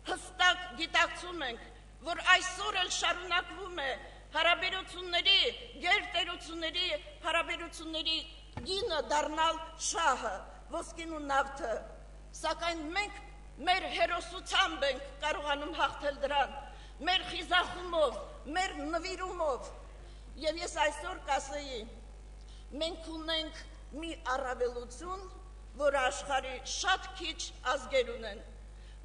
հստակ գիտակցում ենք, որ այսօր էլ շարունակվում է հարաբերությունների, գերտերությունների հարաբերությունների գինը դառնալ շահը, ոսկին ու նավթը, սակայն մենք մեր հերոսությամբ ենք կարողանում հաղթել դրան, մեր խիզախումով, մեր նվիրումով, եւ ես այսօր կասեի, մենք ունենք մի առավելություն, որ աշխարհի շատ քիչ ազգեր ունեն,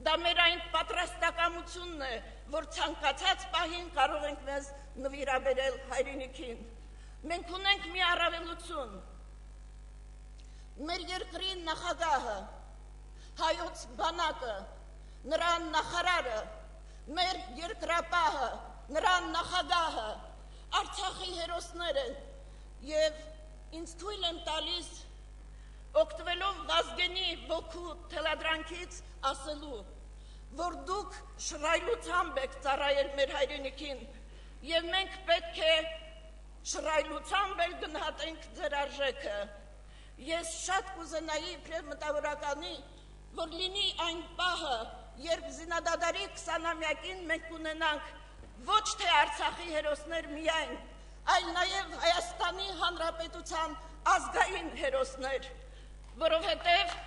դա մեր այն պատրաստակամությունն է, որ ցանկացած պահին կարող ենք մեզ նվիրաբերել հայրենիքին, մենք ունենք մի առավելություն, մեր երկրի նախագահը, հայոց բանակը, նրա նախարարը, մեր երկրապահը, նրա նախագահը, Արցախի հերոսները եւ ինձ թույլ եմ տալիս օգտվելով Վազգենի ոգու թելադրանքից ասելու, որ դուք շռայլությամբ եք ծառայել մեր հայրենիքին եւ մենք պետք է շռայլությամբ էլ գնահատենք ձեր արժեքը։ Ես շատ կուզենայի իբրև մտավորականի, որ լինի այն պահը, երբ զինադադարի 20-ամյակին մենք ունենանք ոչ թե Արցախի հերոսներ միայն, այլ նաև Հայաստանի Հանրապետության ազգային հերոսներ, որովհետև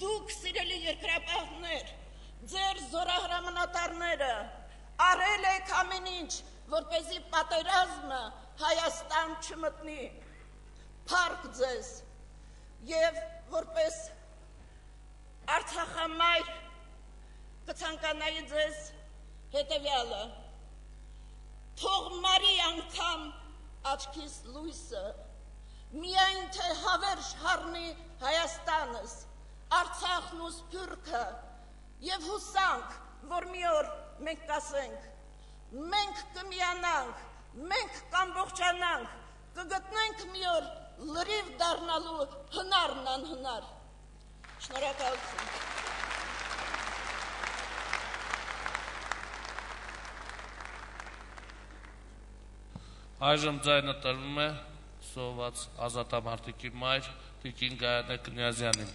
դուք, սիրելի երկրապահներ, ձեր զորահրամանատարները արել եք ամեն ինչ, որպեսզի պատերազմը Հայաստան չմտնի, փառք ձեզ եւ որպես Արցախամայր կցանկանայի ձեզ հետևյալը, թող մարի անգամ աչքիս լույսը, միայն թե հավերժ հառնի Հայաստանս, Արցախն ու Սփյուռքը եւ հուսանք, որ մի օր մենք կասենք, մենք կմիանանք, մենք կամբողջանանք, կգտնենք մի օր լրիվ դառնալու հնարն անհնար։ Շնորհակալություն։ Այժմ ձայնը տրվում է սոված ազատամարտիկի մայր Տիկին Գայանե Կնյազյանին։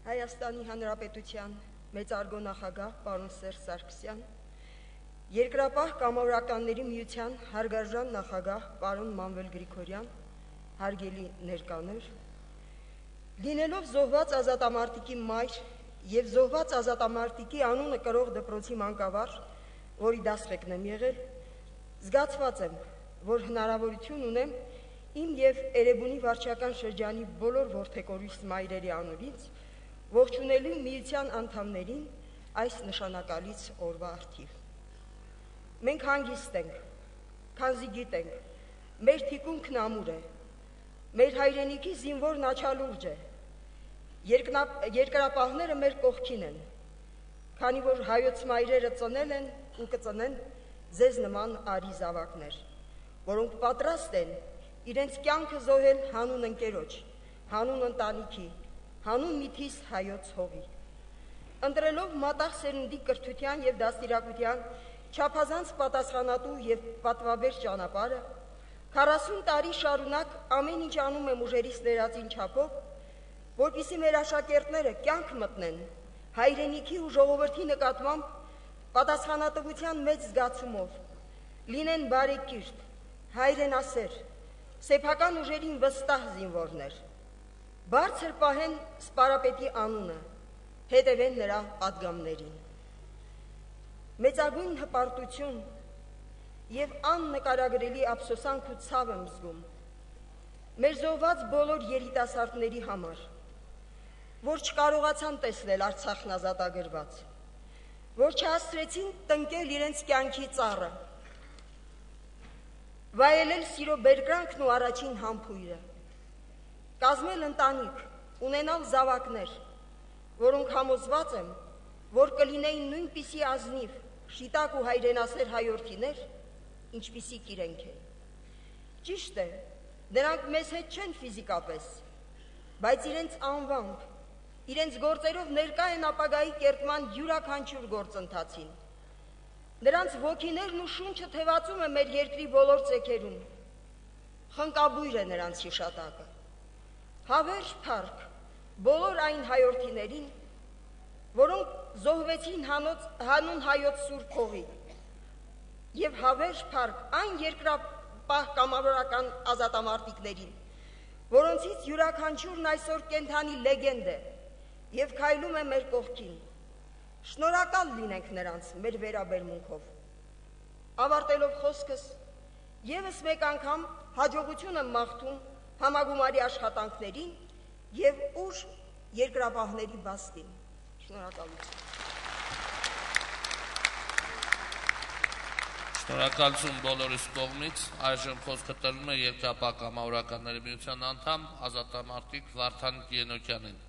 Հայաստանի Հանրապետության մեծարգո նախագահ պարոն Սերժ Սարգսյան, Երկրապահ կամավորականների միության հարգարժան նախագահ պարոն Մանվել Գրիգորյան, հարգելի ներկաներ, լինելով զոհված ազատամարտիկի մայր եւ զոհված ազատամարտիկի անունը կրող դպրոցի մանկավար, որի դասղեկն եմ եղել, զգացված եմ, որ հնարավորություն ունեմ իմ եւ Էրեբունի վարչական շրջանի բոլոր որդեկորույս մայրերի անունից ողջունելու միության անդամներին այս նշանակալից օրվա առթիվ։ Մենք հանգիստ ենք, քանզի գիտենք, մեր թիկունքն ամուր է, մեր հայրենիքի զինվորն աչալուրջ է, երկրապահները մեր կողքին են, քանի որ հայոց մայրերը ծնել են ու կծնեն ձեզ նման արի զավակներ, որոնք պատրաստ են իրենց կյանքը զոհել հանուն ընկերոջ, հանուն ընտանիքի, հանուն միթիս հայոց հողի։ Ընտրելով մատաղ սերնդի կրթության եւ դաստիարակության չափազանց պատասխանատու եւ պատվաբեր ճանապարհը, 40 տարի շարունակ ամեն ինչ անում եմ ուժերից ներածին չափով, որպեսզի մեր աշակերտները կյանք մտնեն հայրենիքի ու ժողովրդի նկատմամբ պատասխանատվության մեծ զգացումով, լինեն բարեկիրթ, հայրենասեր, սեփական ուժերին վստահ զինվորներ, բարձր պահեն սպարապետի անունը, հետևեն նրա պատգամներին։ Մեծագույն հպարտություն և աննկարագրելի ափսոսանք ու ցավ եմ զգում մեր զոհված բոլոր երիտասարդների համար, որ չկարողացան տեսնել Արցախն ազատագրված, որ չհասցրեցին տնկել իրենց կյանքի ծառը, վայելել սիրո բերկրանքն ու առաջին համբույրը, կազմել ընտանիք, ունենալ զավակներ, որոնք համոզված եմ, որ կլինեին նույնպիսի ազնիվ, շիտակ ու հայրենասեր հայորդիներ, ինչպիսիք իրենք են։ Ճիշտ է, նրանք մեզ հետ չեն ֆիզիկապես, բայց իրենց անվամբ, իրենց գործերով ներկա են ապագայի կերտման յուրաքանչյուր գործընթացին։ Նրանց ոգիներն ու շունչը թևածում է մեր երկրի բոլոր ծեքերում։ Խնկաբույր է նրանց հիշատակը։ Հավերժ փառք բոլոր այն հայորդիներին, որոնք զոհվեցին հանուն հայոց սուրբ հողի, և հավերժ փառք այն երկրապահ կամավորական ազատամարտիկներին, որոնցից յուրաքանչյուրն այսօր կենդանի լեգենդ է և քայլում է մեր կողքին։ Շնորհակալ լինենք նրանց մեր վերաբերմունքով։ Ավարտելով խոսքս, ևս մեկ անգամ հաջողություն եմ մաղթում համագումարի աշխատանքներին և ուժ երկրապահների բաստին։ Շնորհակալություն։ Շնորհակալություն բոլորիս կողմից։ Այժմ խոսքը տրվում է Երկրապահ կամավորականների միության անդամ ազատամարտիկ Վարդան Գենոկյանին։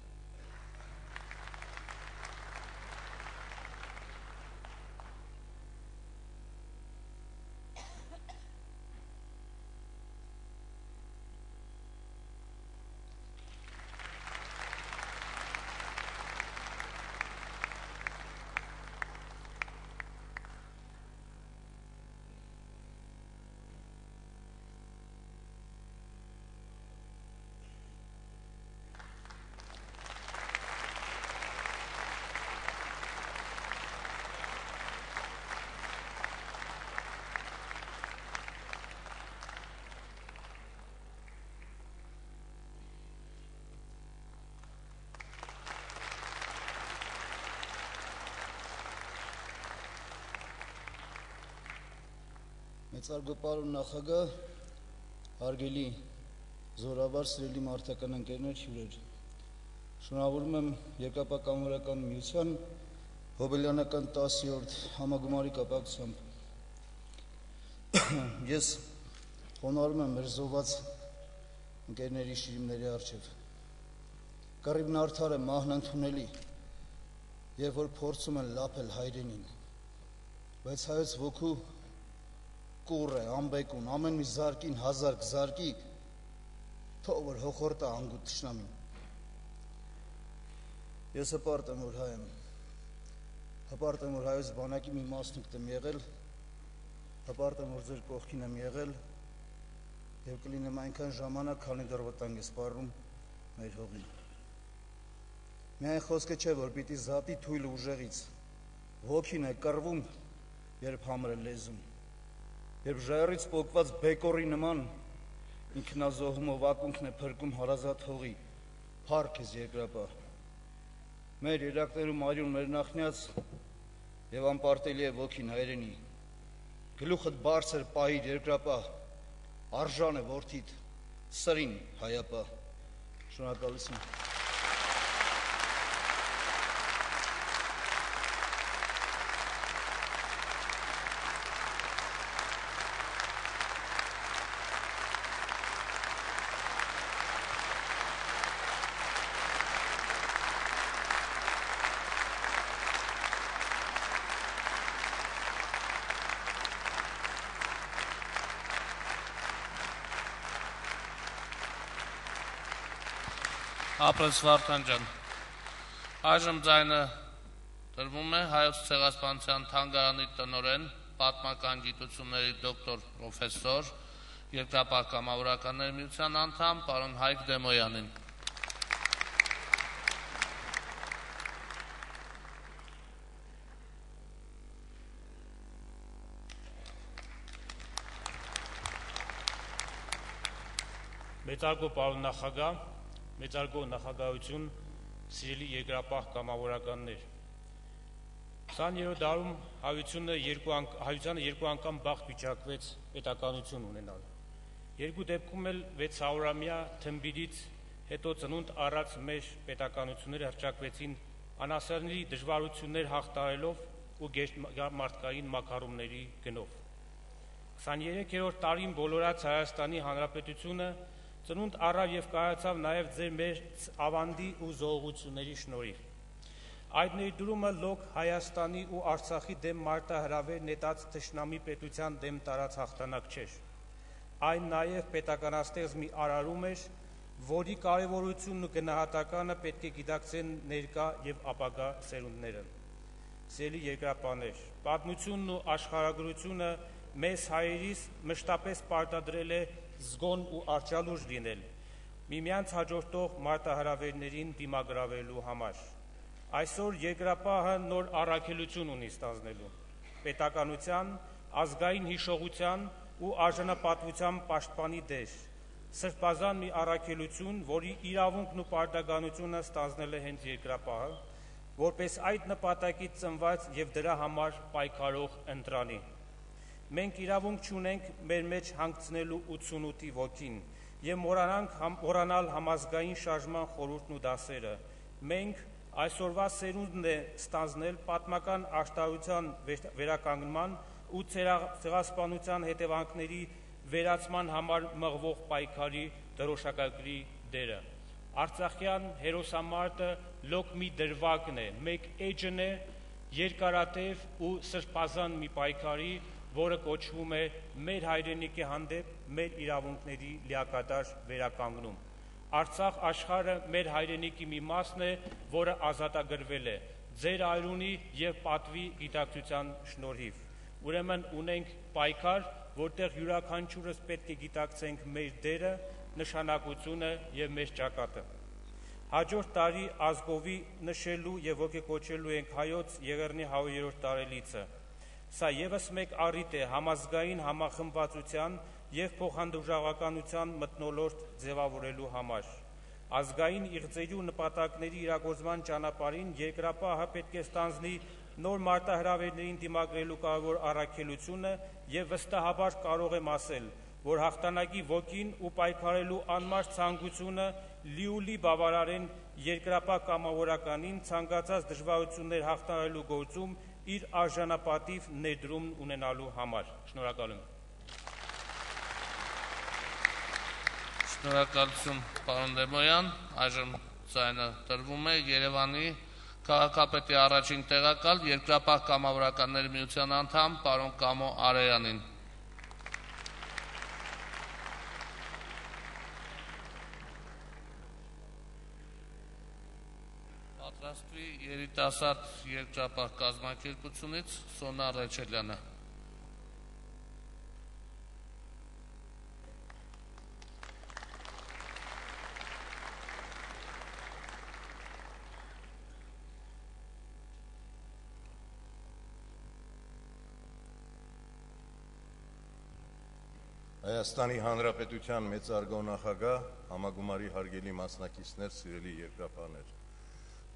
Մեծարգո պարոն նախագահ, հարգելի զորավար սիրելի մարտական ընկերներ, հյուրեր, շնորհավորում եմ Երկրապահ կամավորական միության հոբելյանական 10-րդ համագումարի կապակցությամբ։ Ես խոնարհում եմ մեր զոհված ընկերների շիրիմների առջև։ Կռիվն արդար է, մահն ընդունելի, երբ որ փորձում են լափել հայրենին, բայց հայոց ոգու կուռ է, ամբեկուն, ամեն մի զարկին հազար կզարկի, թող որ հոխորտա անգուտ թշնամին։ Ես հպարտ եմ, որ հայ եմ, հպարտ եմ, որ հայոց բանակի մի մասնիկտ եմ եղել, հպարտ եմ, որ ձեր կողքին եմ եղել և կլինեմ այնքան ժամանակ, քանի դեռ վտանգ է սպառնում մեր հողին։ Միայն խոսքը չէ, որ պիտի զատի թույլ ուժեղից, ոգին է կռվում, երբ համր է լեզում, երբ ժայռից պոկված բեկորի նման ինքնազոհումով ակունքն է փրկում հարազատ հողի, փառք ես Երկրապահ։ Մեր երակներում արյուն մեր նախնյաց և անպարտելի է ոգին հայրենի, գլուխդ բարձր պահիր Երկրապահ, արժան է որդիդ, սրին հայապահ։ Շնորհակալություն։ Ապրես Վարդան ջան, այժմ ձայնը տրվում է Հայոց ցեղասպանության թանգարանի տնօրեն, պատմական գիտությունների դոկտոր պրոֆեսոր, Երկրապահ կամավորականների միության անդամ պարոն Հայկ Դեմոյանին։ Մեծարգո պարոն նախագահ, մեծարգո նախագահություն, սիրելի երկրապահ կամավորականներ։ 20-րդ դարում հայությանը երկու անգամ բախտ վիճակվեց պետականություն ունենալ։ Երկու դեպքում էլ 600-ամյա թմբիրից հետո ծնունդ առած մեր պետականությունները հռչակվեցին անասարների դժվարություններ հաղթահարելով ու գերմարտկային մակարումների գնով։ 23-րդ տարին բոլորած Հայաստանի Հանրապետությունը ծնունդ առավ եւ կայացավ նաեւ ձեր մեր ավանդի ու զողողությունների շնորհիվ։ Այդ ներդրումը լոկ Հայաստանի ու Արցախի դեմ մարտահրավեր նետած թշնամի պետության դեմ տարած հաղթանակ չէր։ Այն նաեւ պետականաստեղծ մի արարում էր, որի կարևորությունն ու գնահատականը պետք է գիտակցեն ներկա եւ ապագա սերունդները։ Սիրելի երկրապահներ, պատմությունն ու աշխարհագրությունը մեզ հայերիս մշտապես պարտադրել է զգոն ու արճալուր լինել, միմյանց հաջորդող մարտահրավերներին դիմագրավելու համար։ Այսօր երկրապահը նոր առաքելություն ունի ստանձնելու՝ պետականության, ազգային հիշողության ու արժանապատվության պաշտպանի դեր, սրբազան մի առաքելություն, որի իրավունքն ու պարտականությունը ստանձնել է հենց երկրապահը, որպես այդ նպատակից ծնված եւ դրա համար պայքարող ընտրանի։ Մենք իրավունք չունենք մեր մեջ հանգցնելու 88-ի ոգին եւ մոռանալ համազգային շարժման խորհուրդն ու դասերը։ Մենք այսօրվա սերունդն է ստանձնել պատմական աշտարության վերականգնման ու ցեղասպանության հետևանքների վերացման համար մղվող պայքարի դրոշակագրի դերը։ Արցախյան հերոսամարտը լոկ մի դրվագն է, մեկ էջն է երկարատև ու սրբազան մի պայքարի, որը կոչվում է մեր հայրենիքի հանդեպ մեր իրավունքների լիակատար վերականգնում։ Արցախ աշխարհը մեր հայրենիքի մի մասն է, որը ազատագրվել է ձեր այրունի եւ պատվի գիտակցության շնորհիվ։ Ուրեմն ունենք պայքար, որտեղ յուրաքանչյուրս պետք է գիտակցենք մեր դերը, նշանակությունը եւ մեր ճակատը։ Հաջորդ տարի ազգովի նշելու եւ ոգեկոչելու ենք հայոց Եղեռնի 100-րդ տարելիցը։ Սա եւս մեկ առիթ է համազգային համախմբվածության եւ փոխհանդուրժողականության մթնոլորտ ձևավորելու համար։ Ազգային իղձերի ու նպատակների իրագործման ճանապարհին երկրապահը պետք է ստանձնի նոր մարտահրավերներին դիմագրելու կարևոր առաքելությունը եւ վստահաբար կարող եմ ասել, որ հաղթանակի ոգին ու պայքարելու անմար ցանկությունը լիուլի բավարարեն երկրապահ կամավորականին ցանկացած դժվարություններ հաղթահարելու գործում իր արժանապատիվ ներդրում ունենալու համար։ Շնորհակալ եմ։ Շնորհակալություն, պարոն Դեմոյան։ Այժմ ձայնը տրվում է Երևանի քաղաքապետի առաջին տեղակալ Երկրապահ կամավորականների միության անդամ պարոն Կամո Արեյանին։ Պատրաստվի երիտասարդ երկրապահ կազմակերպությունից Սոնա Ռեչելյանը։ Հայաստանի Հանրապետության մեծարգո նախագահ, համագումարի հարգելի մասնակիցներ, սիրելի երկրապահներ,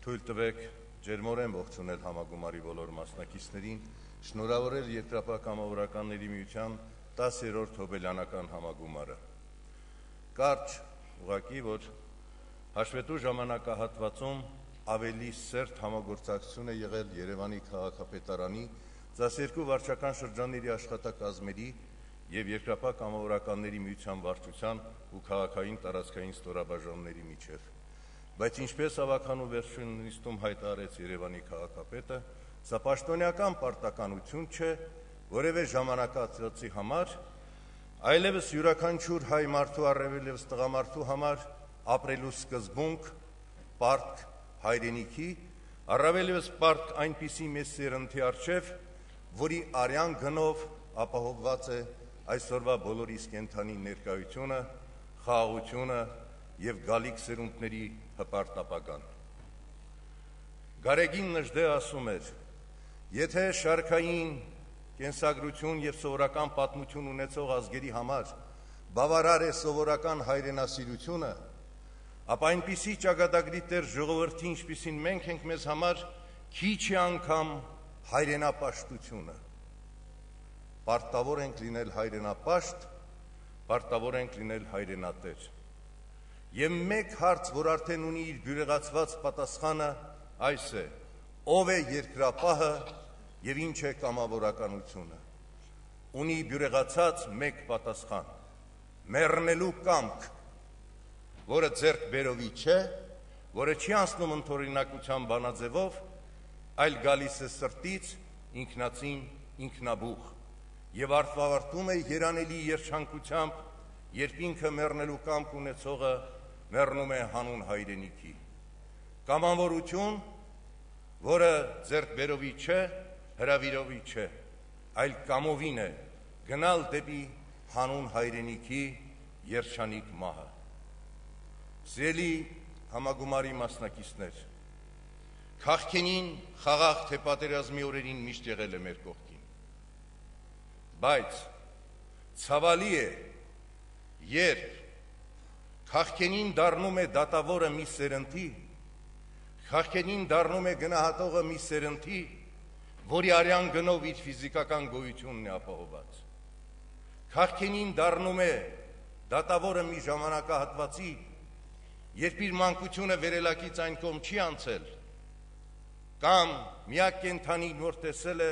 թույլ տվեք ջերմորեն ողջունել համագումարի բոլոր մասնակիցներին, շնորհավորել Երկրապահ կամավորականների միության 10-րդ հոբելյանական համագումարը։ Կարճ ուղղակի, որ հաշվետու ժամանակահատվածում ավելի սերտ համագործակցություն է եղել Երևանի քաղաքապետարանի 12 վարչական շրջանների աշխատակազմերի եւ Երկրապահ կամավորականների միության վարչության ու քաղաքային տարածքային ստորաբաժանումների միջև։ Բայց ինչպես ավականու վերջին նիստում հայտարարեց Երևանի քաղաքապետը, սա պաշտոնյական պարտականություն չէ որևէ ժամանակացույցի համար, այլևս յուրաքանչյուր հայ մարդու առավելևս տղամարդու համար ապրելու սկզբունք, պարտք հայրենիքի, առավելևս պարտք այնպիսի մեծ սերնդի առջև, որի արյան գնով ապահովված է այսօրվա բոլորիս կենդանի ներկայությունը, խաղաղությունը եւ գալիք սերունդների հպարտ ապագան։ Գարեգին Նժդե ասում էր. եթե շարքային կենսագրություն եւ սովորական պատմություն ունեցող ազգերի համար բավարար է սովորական հայրենասիրությունը, ապա այնպիսի ճակատագրի տեր ժողովրդի, ինչպիսին մենք ենք, մեզ համար քիչ է անգամ հայրենապաշտությունը։ Պարտավոր ենք լինել հայրենապաշտ, պարտավոր ենք լինել հայրենատեր։ Եվ մեկ հարց, որ արդեն ունի իր բյուրեղացված պատասխանը, այս է. ով է երկրապահը եւ ինչ է կամավորականությունը։ Ունի բյուրեղացած մեկ պատասխան. մեռնելու կամք, որը ձեռք բերովի չէ, որը չի անցնում ընդօրինակության բանաձևով, այլ գալիս է սրտից, ինքնածին, ինքնաբուխ, եւ արտավարտում է երանելի երջանկությամբ, երբ ինքը մեռնելու կամք ունեցողը մեռնում է հանուն հայրենիքի։ Կամավորություն, որը ձեռք բերովի չէ, հրավիրովի չէ, այլ կամովին է գնալ դեպի հանուն հայրենիքի երջանիկ մահը։ Սիրելի համագումարի մասնակիցներ, քաղաքենին խաղաղ թե պատերազմի օրերին միշտ եղել է մեր կողքին, բայց ցավալի է, երբ քաղաքենին դառնում է դատավորը մի սերնդի, քաղաքենին դառնում է գնահատողը մի սերնդի, որի արյան գնով իր ֆիզիկական գոյությունն է ապահոված։ Քաղաքենին դառնում է դատավորը մի ժամանակահատվածի, երբ իր մանկությունը վերելակից այն կողմ չի անցել, կամ միակ կենդանին, որ տեսել է,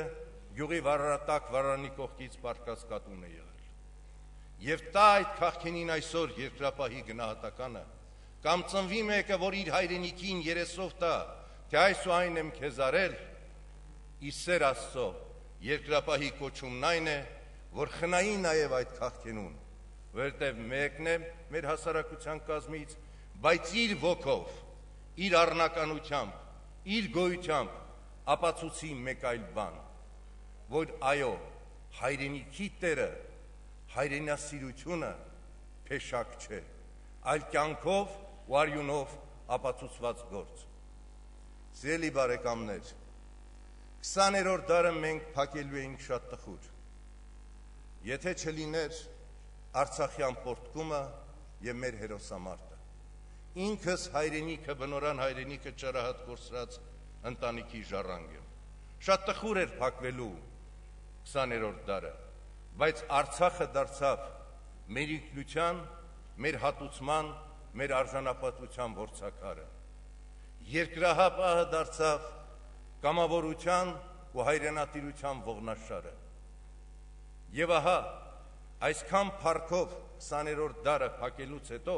գյուղի վարարատակ վարարանի կողքից պառկած կատուն է եղել։ Եվ տա այդ քաղաքենին այսօր երկրապահի գնահատականը, կամ ծնվի մեկը, որ իր հայրենիքին երեսով տա, թե այս ու այն եմ քեզ արել, ի սեր Աստծո, երկրապահի կոչումն այն է, որ խնայի նաև այդ քաղաքենուն, որտեղ մեկն է մեր հասարակության կազմից, բայց իր ոգով, իր առնականությամբ, իր գոյությամբ ապացուցի մեկ այլ բան, որ այո, հայրենիքի տերը, հայրենասիրությունը փեշակ չէ, այլ կյանքով ու արյունով ապացուցված գործ։ Սիրելի բարեկամներ, 20-րդ դարը մենք փակելու էինք շատ տխուր, եթե չլիներ Արցախյան պորտկումը եւ մեր հերոսամարտը։ Ինքս հայրենիքը, բնորան հայրենիքը ճարահատ կորսրած ընտանիքի ժառանգ եմ։ Շատ տխուր էր փակվելու 20-րդ դարը, բայց Արցախը դարձավ մեր ինքնության, մեր հատուցման, մեր արժանապատվության որցակարը։ Երկրահապահը դարձավ կամավորության ու հայրենատիրության ողնաշարը։ Եվ ահա, այսքան փառքով 20-րդ դարը փակելուց հետո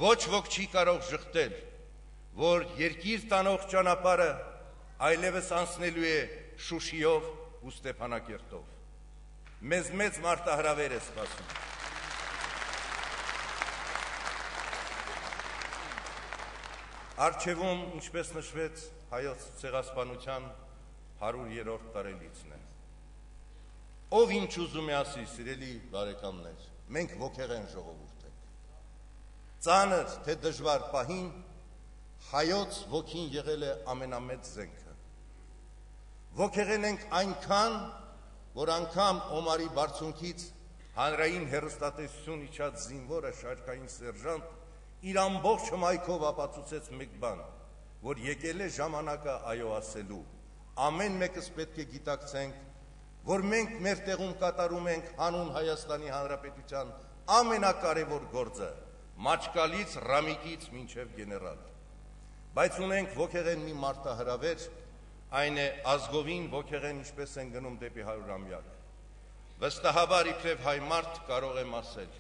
ոչ ոք չի կարող ժխտել, որ երկիր տանող ճանապարհը այլևս անցնելու է Շուշիով ու Ստեփանակերտով։ Մեզ մեծ մարտահրավեր է սպասում։ Առջևում, ինչպես նշվեց, հայոց ցեղասպանության 100-րդ տարելիցն է։ Ով ինչ ուզում է ասի, սիրելի բարեկամներ, մենք ոգեղեն ժողովուրդ ենք։ Ծանր թե դժվար պահին հայոց ոգին եղել է ամենամեծ զենքը։ Ոգեղեն ենք այնքան, որ անգամ Օմարի բարձունքից հանրային հեռուստատեսություն իջած զինվորը, շարքային սերժանտ, իր ամբողջ հմայքով ապացուցեց մեկ բան, որ եկել է ժամանակը այո ասելու։ Ամեն մեկս պետք է գիտակցենք, որ մենք մեր տեղում կատարում ենք հանուն Հայաստանի Հանրապետության ամենակարևոր գործը, մաչկալից, ռամիկից մինչև գեներալ։ Բայց ունենք ոգեղեն մի մարտահրավեր, այն է ազգովին ոգեղեն ինչպես են գնում դեպի 100-ամյակ։ Վստահաբար իբրև հայ մարդ կարող եմ ասել,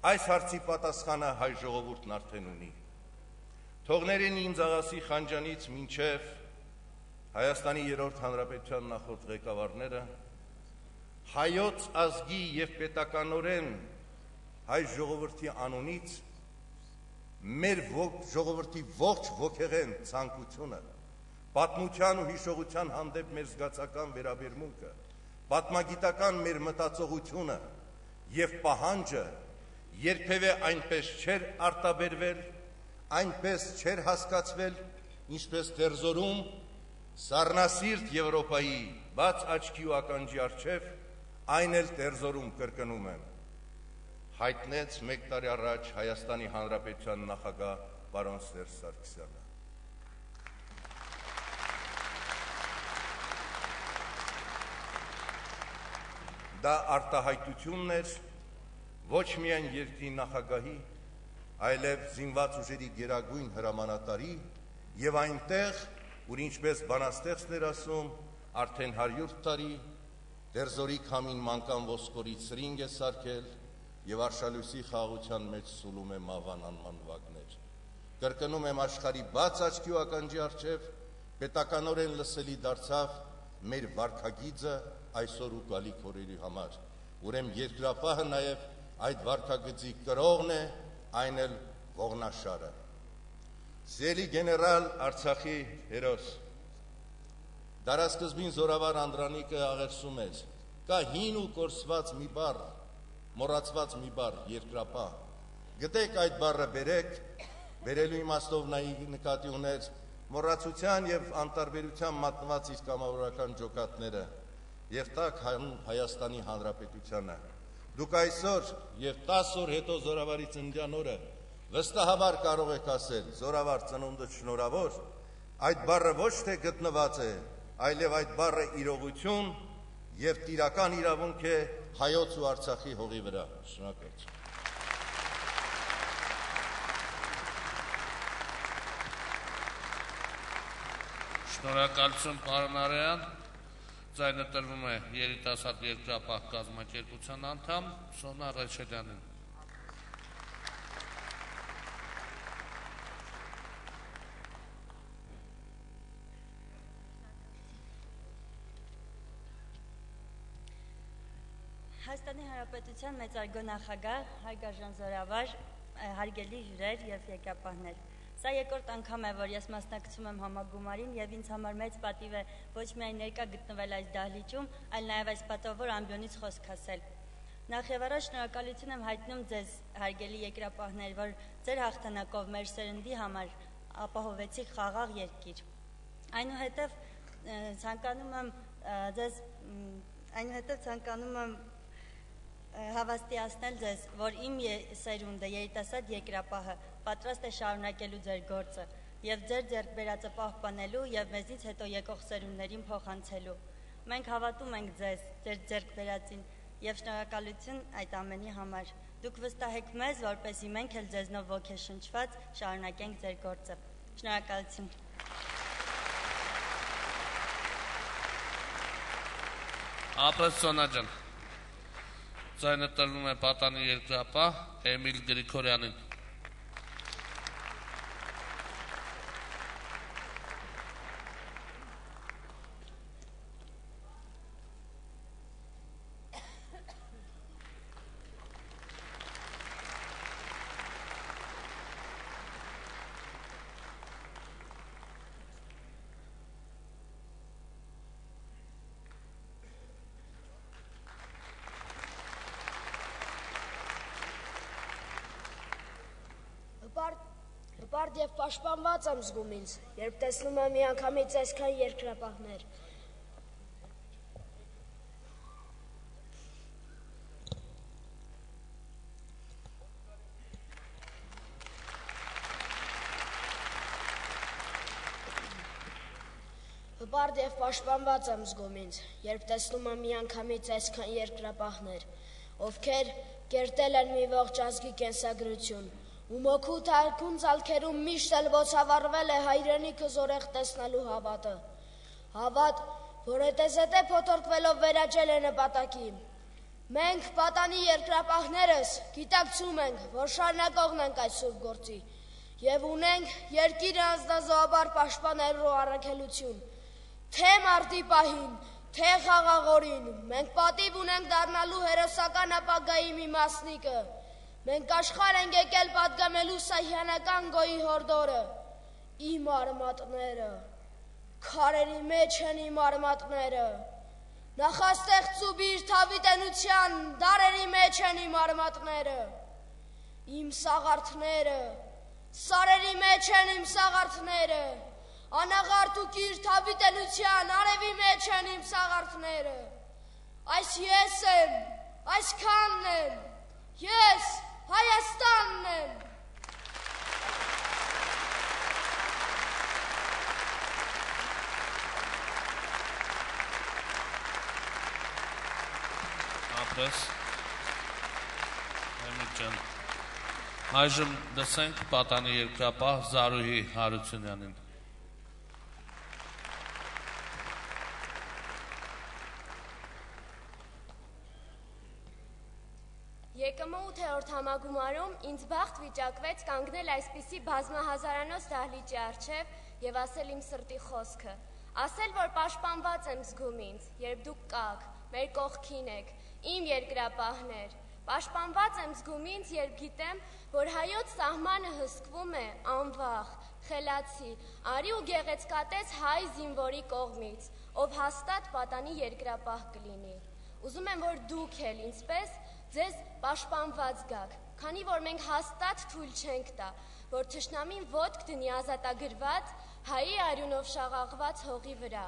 այս հարցի պատասխանը հայ ժողովուրդն արդեն ունի։ Թողներեն ինձ աղասի Խանջանից մինչև Հայաստանի 3-րդ Հանրապետության նախորդ ղեկավարները հայոց ազգի եւ պետականորեն հայ ժողովրդի անունից մեր ժողովրդի ողջ ոգեղեն ցանկությունը, պատմության ու հիշողության հանդեպ մեր զգացական վերաբերմունքը, պատմագիտական մեր մտածողությունը եւ պահանջը երբևէ այնպես չէր արտաբերվել, այնպես չէր հասկացվել, ինչպես դերձորում սառնասիրտ Եվրոպայի բաց աչքի ու ականջի առջև, այն էլ դերձորում կրկնում եմ։ հայտնեց 1 տարի առաջ Հայաստանի Հանրապետության նախագահ պարոն Սերժ Սարգսյանը։ Դա արտահայտությունն էր ոչ միայն երկրի նախագահի, այլև զինված ուժերի գերագույն հրամանատարի եւ այնտեղ, ուր ինչպես բանաստեղծն էր ասում, արդեն 100 տարի դերձորի քամին մանկան ոսկորից սրինգ է սարքել եւ արշալույսի խաղաղության մեջ սուլում է մավան անմանվակներ։ Կրկնում եմ, աշխարհի բաց աչքի ու ականջի առջև պետականորեն լսելի դարձավ մեր վարքագիծը այսօր ու գալիք օրերի համար։ Ուրեմն երկրապահը նաեւ այդ վարքագծի կրողն է, այն էլ ողնաշարը։ Զելի գեներալ Արցախի հերոս, դարասկզբին զորավար Անդրանիկը աղերսում էր, կա հին ու կորսված մի բառ, մոռացված մի բառ, երկրապահ։ Գտեք այդ բառը բերեք, բերելու իմաստով նա նկատի ուներ մոռացության եւ անտարբերության մատնված իր կամավորական ջոկատները եւ տակ Հայաստանի Հանրապետությանը։ Դուք այսօր եւ 10 օր հետո զորավարի ծննդյան օրը վստահաբար կարող եք ասել զորավար ծնունդը շնորհավոր, այդ բառը ոչ թե գտնված է, այլև այդ բառը իրողություն եւ տիրական իրավունք է հայոց ու Արցախի հողի վրա։ Շնորհակալություն։ Շնորհակալություն պարոն Արեյան։ Ձայնը տրվում է երիտասարդ երկրապահ կազմակերպության անդամ Սոնա Ռեչելյանին։ Հայաստանի Հանրապետության մեծարգո նախագահ, հարգարժան զորավար, հարգելի հյուրեր եւ եկապահներ։ Սա երկրորդ անգամ է, որ ես մասնակցում եմ համագումարին եւ ինձ համար մեծ պատիվ է ոչ միայն ներկա գտնվել այս դահլիճում, այլ նաեւ այս պատվավոր ամբիոնից խոսք ասել։ Նախ եւ առաջ շնորհակալություն եմ հայտնում ձեզ, հարգելի երկրապահներ, որ ձեր հաղթանակով մեր սերնդի համար ապահովեցիք խաղաղ երկիր։ Այնուհետև ցանկանում եմ հավաստիացնել ձեզ, որ իմ սերունդը երիտասարդ երկրապահը պատրաստ է շարունակելու ձեր գործը եւ ձեր ձեռք բերածը պահպանելու եւ մեզից հետո եկող սերունդներին փոխանցելու։ Մենք հավատում ենք ձեզ, ձեր ձեռք բերածին եւ շնորհակալություն այդ ամենի համար։ Դուք վստահեք մեզ, որպեսզի մենք էլ ձեզնով ոգեշնչված շարունակենք ձեր գործը։ Շնորհակալություն։ Ապրես Սոնա ջան։ Ձայնը տրվում է պատանի երկրապահ Էմիլ Գրիգորյանին։ Հպարտ և պաշտպանված եմ զգում ինձ, երբ տեսնում եմ միանգամից այսքան երկրապահներ։ Հպարտ և պաշտպանված եմ զգում ինձ, երբ տեսնում եմ միանգամից այսքան երկրապահներ, ովքեր կերտել են մի ողջ ազգի կենսագրություն, ու մոքու թարքուն ծալքերում միշտ էլ ոցավառվել է հայրենիքը զորեղ տեսնելու հավատը։ Հավատ, որ հետեզետե փոթորկվելով վերաճել է նպատակի։ Մենք պատանի երկրապահներս գիտակցում ենք, որ շարունակողն ենք այս սուրբ գործի եւ ունենք երկիրը անձնազոհաբար պաշտպանելու առաքելություն։ Թե մարտի պահին, թե խաղաղորին, մենք պատիվ ունենք դառնալու հերոսական ապագայի մի մասնիկը։ Մենք աշխարհ ենք եկել պատգամելու սահյանական գոյի հորդորը, իմ արմատները, քարերի մեջ են իմ արմատները, նախաստեղծ ու բիրթավի տենության դարերի մեջ են իմ արմատները, իմ սաղարթները, սարերի մեջ են իմ սաղարթները, անաղարտ ու կիրթավի տենության արևի մեջ են իմ սաղարթները, այս ես եմ, այս քանն եմ, ես Ապրես։ Ջան։ Այժմ լսենք պատանի երկրապահ Զարուհի Հարությունյանին։ ԵԿՄ 8-րդ համագումարում ինձ բախտ վիճակվեց կանգնել այսպիսի բազմահազարանոց դահլիճի առջև եւ ասել իմ սրտի խոսքը, ասել, որ պաշտպանված եմ զգում ինձ, երբ դուք կաք, մեր կողքին եք, իմ երկրապահներ, պաշտպանված եմ զգում ինձ, երբ գիտեմ, որ հայոց սահմանը հսկվում է անվախ, խելացի, արի ու գեղեցկատես հայ զինվորի կողմից, ով հաստատ պատանի երկրապահ կլինի։ Ուզում եմ, որ դուք էլ ինձպես ձեզ պաշտպանված գաք, քանի որ մենք հաստատ թույլ չենք տա, որ թշնամին ոտք դնի ազատագրված հայի արյունով շաղաղված հողի վրա,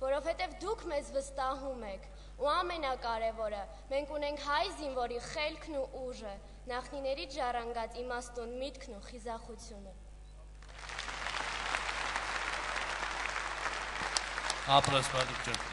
որովհետև դուք մեզ վստահում եք, ու ամենակարևորը, մենք ունենք հայ զինվորի խելքն ու ուժը, նախնիներից ժառանգած իմաստուն միտքն ու խիզախությունը։ Ապրես Բադիկջան։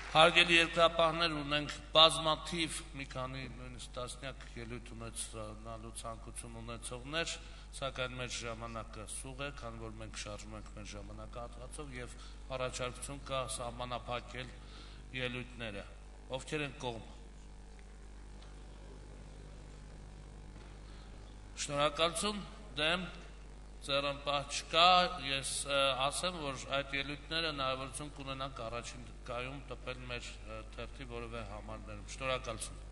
Հարգելի երկրապահներ, ունենք բազմաթիվ մի քանի նույնիսկ տասնյակ ելույթ ունեցնալու ցանկություն ունեցողներ, սակայն մեր ժամանակը սուղ է, քանի որ մենք շարժվում ենք մեր ժամանակահատվածով եւ առաջարկություն կա սահմանափակել ելույթները։ Ովքեր են կողմ։ Շնորհակալություն, դեմ ձեռնպահ չկա, ես ասեմ, որ այդ ելույթները հնարավորություն կունենանք առաջին գայում տպել մեր թերթի որևէ համարներում։ Շնորհակալություն։